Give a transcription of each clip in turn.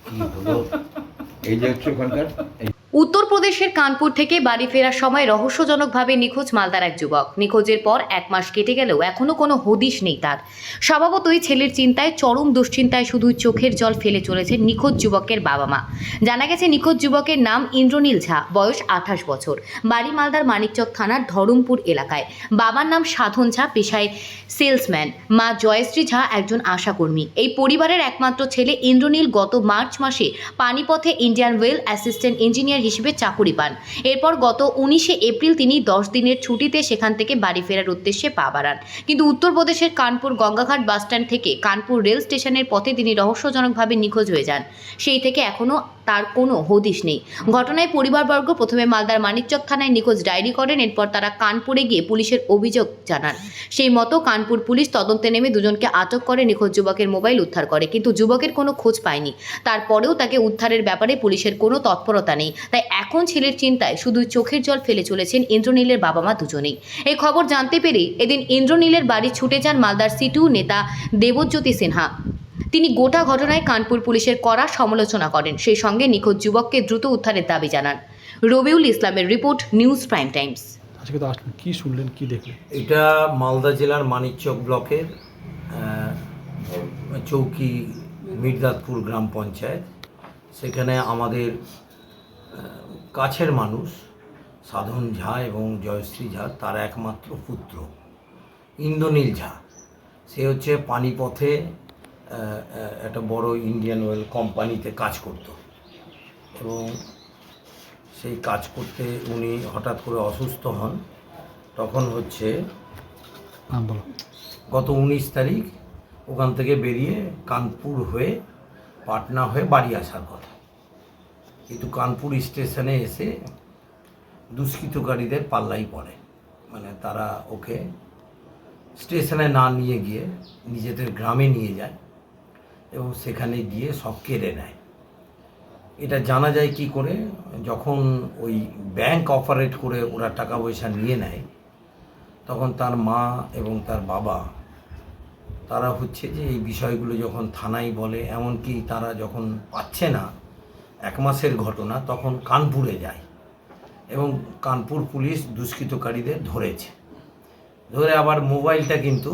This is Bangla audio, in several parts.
কি হলো এই যে হচ্ছে ওখানকার উত্তরপ্রদেশের কানপুর থেকে বাড়ি ফেরার সময় রহস্যজনকভাবে নিখোঁজ মালদার এক যুবক। নিখোঁজের পর 1 মাস কেটে গেলেও এখনো কোনো হদিশ নেই তার। স্বভাবতই ছেলের চিন্তায়, চরম দুশ্চিন্তায় শুধু চোখের জল ফেলে চলেছে নিখোঁজ যুবকের বাবা মা। জানা গেছে নিখোঁজ যুবকের নাম ইন্দ্রনীল ঝা, বয়স 28 বছর, বাড়ি মালদার মানিকচক থানার ধরমপুর এলাকায়। বাবার নাম সাধন ঝা, পেশায় সেলসম্যান। মা জয়শ্রী ঝা একজন আশাকর্মী। এই পরিবারের একমাত্র ছেলে ইন্দ্রনীল গত মার্চ মাসে পানিপথে ইন্ডিয়ান ওয়েল অ্যাসিস্ট্যান্ট ইঞ্জিনিয়ার হিসেবে চাকুরি পান। এরপর গত 19শে এপ্রিল তিনি 10 দিনের ছুটিতে সেখান থেকে বাড়ি ফেরার উদ্দেশ্যে পা বাড়ান। কিন্তু উত্তরপ্রদেশের কানপুর গঙ্গাঘাট বাসস্ট্যান্ড থেকে কানপুর রেল স্টেশনের পথে তিনি রহস্যজনকভাবে নিখোঁজ হয়ে যান। সেই থেকে এখনও তার কোনো হদিশ নেই। ঘটনায় পরিবারবর্গ প্রথমে মালদার মানিকচক থানায় নিখোঁজ ডায়েরি করেন। এরপর তারা কানপুরে গিয়ে পুলিশের অভিযোগ জানান। সেই মতো কানপুর পুলিশ তদন্তে নেমে দুজনকে আটক করে নিখোঁজ যুবকের মোবাইল উদ্ধার করে, কিন্তু যুবকের কোনো খোঁজ পায়নি। তারপরেও তাকে উদ্ধারের ব্যাপারে পুলিশের কোনো তৎপরতা নেই। তাই এখন ছেলের চিন্তায় শুধু চোখের জল ফেলে চলেছেন ইন্দ্রনীলের বাবা মা দুজনেই। এই খবর জানতে পেরে এদিন ইন্দ্রনীলের বাড়ি ছুটে যান মালদার সিটু নেতা দেবজ্যোতি সিনহা। তিনি গোটা ঘটনায় কানপুর পুলিশের কড়া সমালোচনা করেন। সেই সঙ্গে নিখোঁজ যুবককে দ্রুত উদ্ধারের দাবি জানান। রবিউল ইসলামের রিপোর্ট, নিউজ প্রাইম টাইমস। আজকে তো আসলেন, কি শুনলেন, কি দেখলেন? এটা মালদা জেলার মানিকচক ব্লকের চৌকি মির্জাদপুর গ্রাম পঞ্চায়েত। সেখানে আমাদের কাছের মানুষ সাধন ঝা এবং জয়শ্রী ঝা, তার একমাত্র পুত্র ইন্দ্রনীল ঝা। সে হচ্ছে পানিপথে একটা বড় ইন্ডিয়ান অয়েল কোম্পানিতে কাজ করত এবং সেই কাজ করতে উনি হঠাৎ করে অসুস্থ হন। তখন হচ্ছে গত 19 তারিখ ওখান থেকে বেরিয়ে কানপুর হয়ে পাটনা হয়ে বাড়ি আসার কথা, কিন্তু কানপুর স্টেশনে এসে দুষ্কৃতকারীদের পাল্লাই পড়ে। মানে তারা ওকে স্টেশনে না নিয়ে গিয়ে নিজেদের গ্রামে নিয়ে যায় এবং সেখানে গিয়ে সব কেড়ে নেয়। এটা জানা যায় কি করে, যখন ওই ব্যাংক অপারেট করে ওরা টাকা পয়সা নিয়ে নেয়, তখন তার মা এবং তার বাবা তারা হচ্ছে যে এই বিষয়গুলো যখন থানায় বলে, এমনকি তারা যখন পাচ্ছে না, 1 মাসের ঘটনা, তখন কানপুরে যায় এবং কানপুর পুলিশ দুষ্কৃতকারীদের ধরেছে। ধরে আবার মোবাইলটা কিন্তু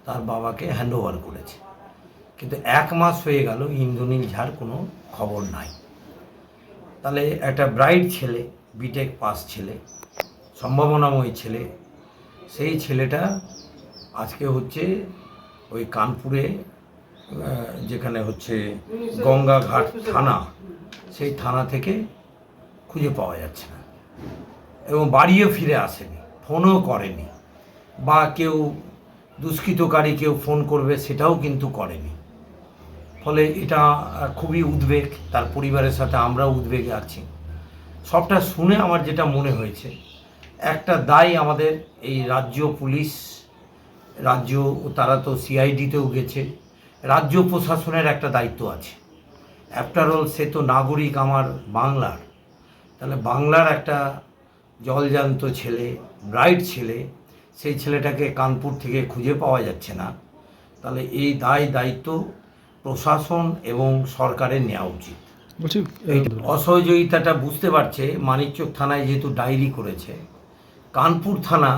তার বাবাকে হ্যান্ডওভার করেছে। কিন্তু 1 মাস হয়ে গেল, ইন্দ্রনীল ঝার কোনো খবর নাই। তাহলে একটা ব্রাইট ছেলে, বিটেক পাস ছেলে, সম্ভাবনাময় ছেলে, সেই ছেলেটা আজকে হচ্ছে ওই কানপুরে যেখানে হচ্ছে গঙ্গাঘাট থানা, সেই থানা থেকে খুঁজে পাওয়া যাচ্ছে না এবং বাড়িও ফিরে আসেনি, ফোনও করেনি, বা কেউ দুষ্কৃতকারী কেউ ফোন করবে সেটাও কিন্তু করেনি। ফলে এটা খুবই উদ্বেগ, তার পরিবারের সাথে আমরাও উদ্বেগে আছি। সবটা শুনে আমার যেটা মনে হয়েছে, একটা দায় আমাদের এই রাজ্য পুলিশ, রাজ্য, তারা তো সিআইডিতেও গেছে, রাজ্য প্রশাসনের একটা দায়িত্ব আছে। আফটার অল সে তো নাগরিক আমার বাংলার। তাহলে বাংলার একটা জলজান্ত ছেলে, ব্রাইট ছেলে, সেই ছেলেটাকে কানপুর থেকে খুঁজে পাওয়া যাচ্ছে না। তাহলে এই দায়িত্ব প্রশাসন এবং সরকারের নেওয়া উচিত। বলছি এই অসহযোগিতাটা বুঝতে পারছে। মানিকচক থানায় যেহেতু ডায়েরি করেছে, কানপুর থানা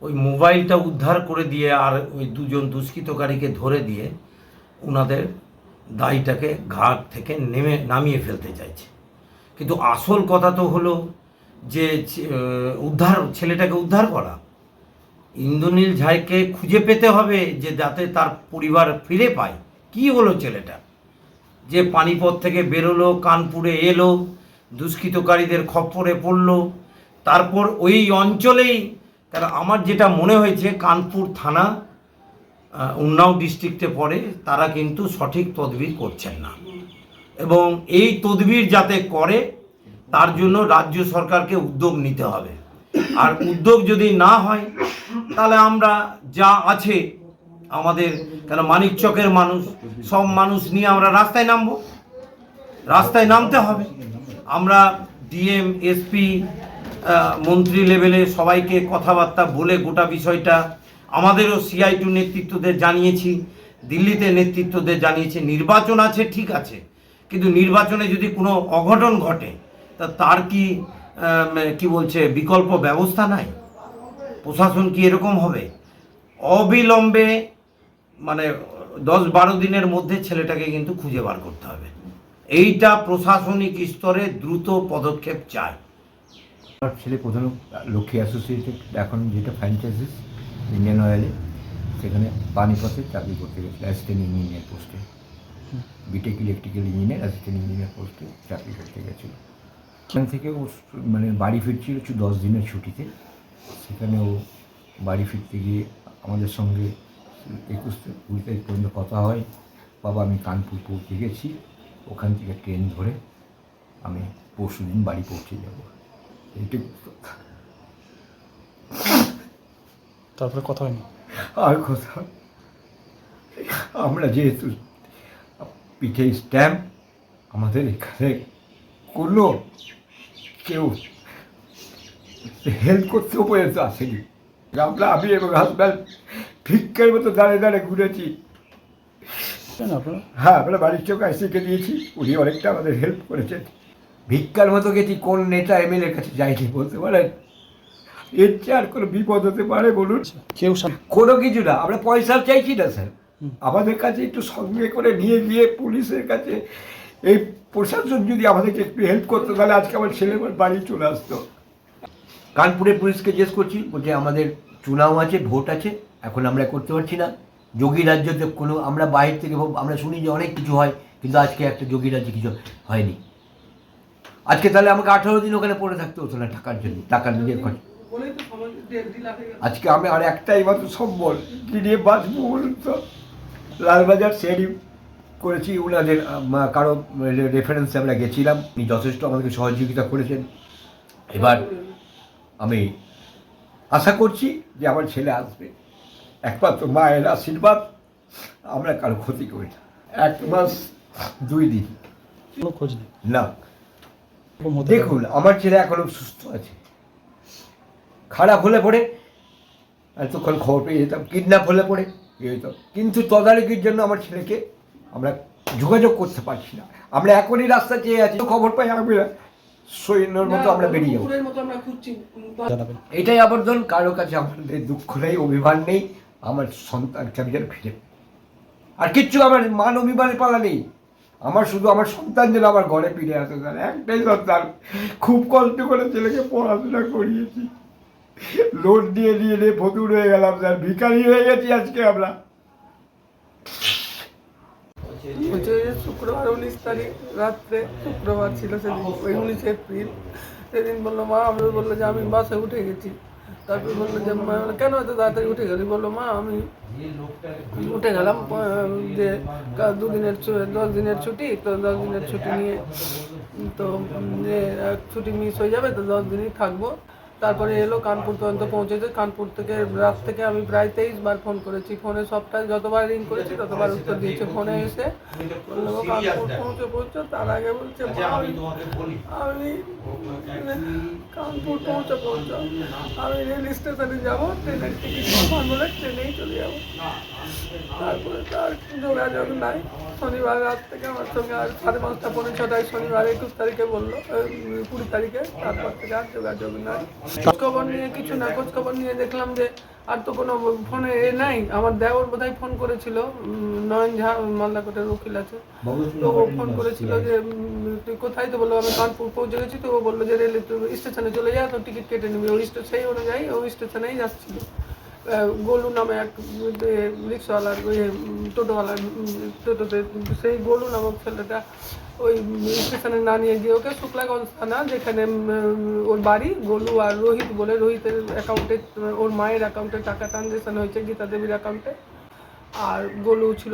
ওই মোবাইলটা উদ্ধার করে দিয়ে আর ওই 2জন দুষ্কৃতকারীকে ধরে দিয়ে ওনাদের দায়টাকে ঘাট থেকে নামিয়ে ফেলতে চাইছে। কিন্তু আসল কথা তো হলো যে ছেলেটাকে উদ্ধার করা। ইন্দ্রনীল ঝাকে খুঁজে পেতে হবে, যে যাতে তার পরিবার ফিরে পায়। কি হলো ছেলেটা, যে পানিপথ থেকে বেরোলো, কানপুরে এলো, দুষ্কৃতকারীদের খপ্পরে পড়লো, তারপর ওই অঞ্চলেই, কারণ আমার যেটা মনে হয়েছে কানপুর থানা উন্নাও ডিস্ট্রিক্টে পড়ে, তারা কিন্তু সঠিক তদবির করছেন না এবং এই তদবির যাতে করে তার জন্য রাজ্য সরকারকে উদ্যোগ নিতে হবে। আর উদ্যোগ যদি না হয়, তাহলে আমরা যা আছে আমাদের, কেন মানিকচকের মানুষ, সব মানুষ নিয়ে আমরা রাস্তায় নামবো, রাস্তায় নামতে হবে। আমরা ডিএম, এসপি, মন্ত্রী লেভেলে সবাইকে কথাবার্তা বলে গোটা বিষয়টা, আমাদেরও সিআই2 নেতৃত্বদের জানিয়েছি, দিল্লিতে নেতৃত্বদের জানিয়েছি। নির্বাচন আছে ঠিক আছে, কিন্তু নির্বাচনে যদি কোনো অঘটন ঘটে তা তার কি বলছে বিকল্প ব্যবস্থা নাই? প্রশাসন কি এরকম হবে? অবিলম্বে মানে 10-12 দিনের মধ্যে ছেলেটাকে কিন্তু খুঁজে বার করতে হবে। এইটা প্রশাসনিক স্তরে দ্রুত পদক্ষেপ চায়। আমার ছেলে প্রথমে লক্ষ্মী অ্যাসোসিয়েটেড, এখন যেটা ফ্র্যাঞ্চাইজিস ইন্ডিয়ান অয়েলে, সেখানে পানিপথে চাকরি করতে গেছিল অ্যাসিস্ট্যান্ট ইঞ্জিনিয়ার পোস্টে, BTech electrical engineer assistant engineer পোস্টে চাকরি করতে গেছিল। সেখান থেকে ও মানে বাড়ি ফিরছিল 10 দিনের ছুটিতে। সেখানে ও বাড়ি ফিরতে গিয়ে আমাদের সঙ্গে 21-20 তারিখ পর্যন্ত কথা হয়। বাবা আমি কানপুর পৌঁছে গেছি, ওখান থেকে ট্রেন ধরে আমি পরশু দিন বাড়ি পৌঁছে যাব। এইটুকু। তারপরে কথা হয়নি? আর কথা, আমরা যেহেতু পিঠে স্ট্যাম্প, আমাদের এখানে কোনো কেউ হেল্প করতেও পর্যন্ত আসেনি। আমি এবং হাজব্যান্ড ভিক্ষার মতো দাঁড়িয়ে দাঁড়িয়ে ঘুরেছি। আপনারা? হ্যাঁ, আমরা বাড়ির চোখ আইসিকে দিয়েছি, উনি অনেকটা আমাদের হেল্প করেছেন। ভিক্ষার মতো গেছি, কোন নেতা এমএলএর কাছে যাইনি বলতে পারেন। এর চেয়ে আর কোনো বিপদ হতে পারে বলুন? কেউ কোনো কিছু না, আমরা পয়সা চাইছি না স্যার। আমাদের কাছে একটু সঙ্গে করে নিয়ে গিয়ে পুলিশের কাছে এই প্রশাসন যদি আমাদেরকে একটু হেল্প করতো, তাহলে আজকে আমার ছেলে বাড়ি চলে আসতো। কানপুরে পুলিশকে জিজ্ঞেস করছি, বলছে আমাদের চুনাও আছে, ভোট আছে, এখন আমরা করতে পারছি না। যোগী রাজ্যতে কোনো, আমরা বাইরে থেকে আমরা শুনি যে অনেক কিছু হয়, কিন্তু আজকে একটা যোগী রাজ্যে কিছু হয়নি। আজকে তাহলে আমাকে 18 দিন ওখানে পড়ে থাকতে হতো না টাকার জন্য, টাকার নিজের খরচ। আজকে আমি আর একটাই মাত্র সম্বল, কি নিয়ে বাঁচবো বলুন তো? লালবাজার শেরিফ করেছি, ওনাদের কারো রেফারেন্সে আমরা গেছিলাম, উনি যথেষ্ট আমাদেরকে সহযোগিতা করেছেন। এবার আমি আশা করছি যে আমার ছেলে আসবে, একমাত্র মায়ের আশীর্বাদ, আমরা কারো ক্ষতি করি না। 1 মাস 2 দিন কোনো খোঁজ নেই না। দেখুন, আমার ছেলে এখনো সুস্থ আছে। খারাপ হলে পরে এতক্ষণ খবর পেয়ে যেতাম, কিডন্যাপ হলে পরে পেয়ে যেতাম, কিন্তু তদারকির জন্য আমার ছেলেকে আমরা যোগাযোগ করতে পারছি না। আমরা এখনই রাস্তা চেয়ে আছি, খবর পাই আমরা সৈন্যর মতো আমরা বেরিয়ে যাবো। এটাই আবর্ধন, কারো কাছে আমাদের দুঃখ নেই, অভিমান নেই। আমার সন্তানকে আমি যেন ফিরে, আর কিচ্ছু আমার মান অভিমানের পালা নেই। আমার শুধু আমার সন্তান যেন আমার ঘরে ফিরে আসে, স্যার, একটাই সন্তান। খুব কষ্ট করে ছেলেকে পড়াশোনা করিয়েছি, লোন দিয়ে নিয়ে ফতুর হয়ে গেলাম স্যার, ভিখারি হয়ে গেছি আজকে আমরা। শুক্রবার 19 তারিখ রাত্রে, শুক্রবার ছিল সেদিন, 19 এপ্রিল। সেদিন বললো মা, আমি বললো যে আমি বাসে উঠে গেছি। তারপর বললো যে কেন এত তাড়াতাড়ি উঠে গেলি? বললো মা আমি উঠে গেলাম, যে 10 দিনের ছুটি, তো 10 দিনের ছুটি নিয়ে তো ছুটি মিস হয়ে যাবে, তো 10 দিনই থাকবো। তারপরে এলো, কানপুর পর্যন্ত পৌঁছেছে। কানপুর থেকে রাত থেকে আমি প্রায় 23 বার ফোন করেছি। ফোনে সবটা যতবার রিং করেছি ততবার উত্তর দিয়েছে। ফোনে এসে বললো কানপুর পৌঁছো। তার আগে বলছে আমি কানপুর পৌঁছো, আমি রেল স্টেশনে যাবো, ট্রেনের টিকিট বলে ট্রেনেই চলে যাবো। তারপরে তার যোগাযোগ নাই। শনিবার রাত থেকে আমার সঙ্গে আর 5:30 পৌনে 6টায় শনিবার 21 তারিখে বললো, 20 তারিখে, তারপর থেকে আর যোগাযোগ নাই। খোঁজখবর নিয়ে কিছু না, খোঁজখবর নিয়ে দেখলাম যে আর তো কোনো ফোনে নাই। আমার দেওর বোধহয় ফোন করেছিল, নয়ন ঝা মালদাকোটের উকিল আছে, তো ও ফোন করেছিল যে তুই কোথায়? তো বললো আমি কানপুর পৌঁছে গেছি। তো ও বললো যে রেল স্টেশনে চলে যা, তো টিকিট কেটে নিবি। ওই সেই অনুযায়ী ওই স্টেশনেই যাচ্ছিল। গোলু নামে এক রিক্সাওয়ালার, ওই টোটোওয়ালার, টোটোতে সেই গোলু নামক ছেলেটা ওই স্টেশনে না নিয়ে গিয়ে ওকে শুক্লাগঞ্জ থানা, যেখানে ওর বাড়ি, গোলু আর রোহিত বলে, রোহিতের অ্যাকাউন্টে, ওর মায়ের অ্যাকাউন্টে টাকা ট্রানজ্যাকশন হয়েছে, গীতা দেবীর অ্যাকাউন্টে। আর গোলু ছিল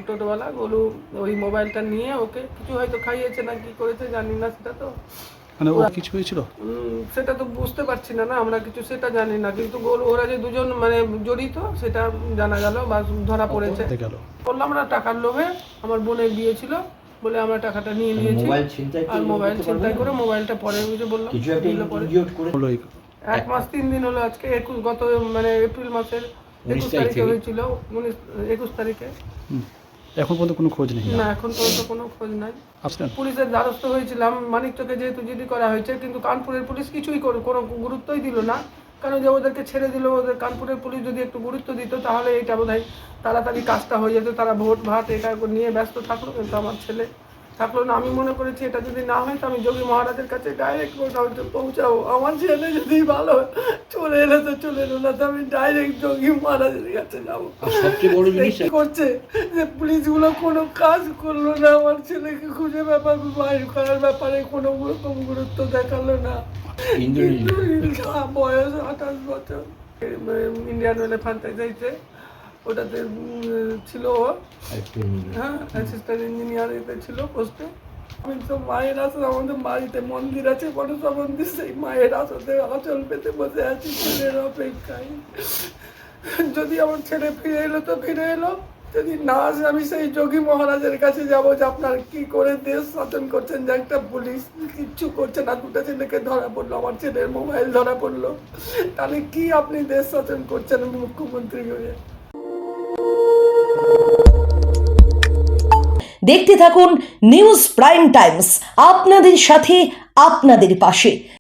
টোটোওয়ালা। গোলু ওই মোবাইলটা নিয়ে ওকে কিছু হয়তো খাইয়েছে না কি করেছে জানি না, সেটা তো মানে ও কিছু হয়েছিল সেটা তো বুঝতে পারছি না, আমরা কিছু সেটা জানি না। কিন্তু ওরা যে দুজন মানে জড়িত সেটা জানা গেল বা ধরা পড়েছে। বললাম আমরা টাকার লোভে, আমার বোনের বিয়ে ছিল বলে আমরা টাকাটা নিয়ে নিয়েছি, আর মোবাইল ছিনতাই করে মোবাইলটা পরে বললাম 1 মাস 3 দিন হলো আজকে। গত মানে এপ্রিল মাসের 21 তারিখে হয়েছিল, 21 তারিখে। এখন পর্যন্ত কোনো খোঁজ নেই? না, এখন পর্যন্ত কোনো খোঁজ নাই। আসলেন? পুলিশের দ্বারস্থ হয়েছিলাম, মানিকচকে যেহেতু জিডি করা হয়েছে, কিন্তু কানপুরের পুলিশ কিছুই কোনো গুরুত্বই দিল না। কারণ যে ওদেরকে ছেড়ে দিল, ওদের কানপুরের পুলিশ যদি একটু গুরুত্ব দিত তাহলে এটা বোধহয় তাড়াতাড়ি কাজটা হয়ে যেত। তারা ভোট ভাট এটা নিয়ে ব্যস্ত থাকলো, কিন্তু আমার ছেলে থাকলো না। আমি মনে করেছি এটা যদি না হয় তো আমি যোগী মহারাজের কাছে ডাইরেক্ট পৌঁছাবো। আমার ছেলে যদি ভালো চলে এলো তো চলে এলো, না তো আমি ডাইরেক্ট যোগী মহারাজের কাছে যাবো। সবচেয়ে বড় জিনিস কি করছে যে পুলিশগুলো কোনো কাজ করলো না, আমার ছেলেকে খুঁজে বাইর করার ব্যাপারে কোনো রকম গুরুত্ব দেখালো না। বয়স 28 বছর। ইন্ডিয়ান অয়েলে ফ্র্যাঞ্চাইজিতে ওটাতে ছিল ও, হ্যাঁ, অ্যাসিস্ট্যান্ট ইঞ্জিনিয়ার এতে ছিল পোস্টে। আমি তো মায়ের আসলে আমাদের বাড়িতে মন্দির আছে, মনসা মন্দির, সেই মায়ের আসলে আঁচল পেতে বসে আছি ছেলের অপেক্ষায়। যদি আমার ছেলে ফিরে এলো তো ফিরে এলো, যদি না আসে আমি সেই যোগী মহারাজের কাছে যাবো যে আপনার কি করে দেশ শাসন করছেন, যে একটা পুলিশ কিচ্ছু করছে না, দুটো ছেলেকে ধরা পড়লো, আমার ছেলের মোবাইল ধরা পড়লো, তাহলে কি আপনি দেশ শাসন করছেন মুখ্যমন্ত্রী হয়ে? দেখতে থাকুন নিউজ প্রাইম টাইমস, আপনাদের সাথে আপনাদের পাশে।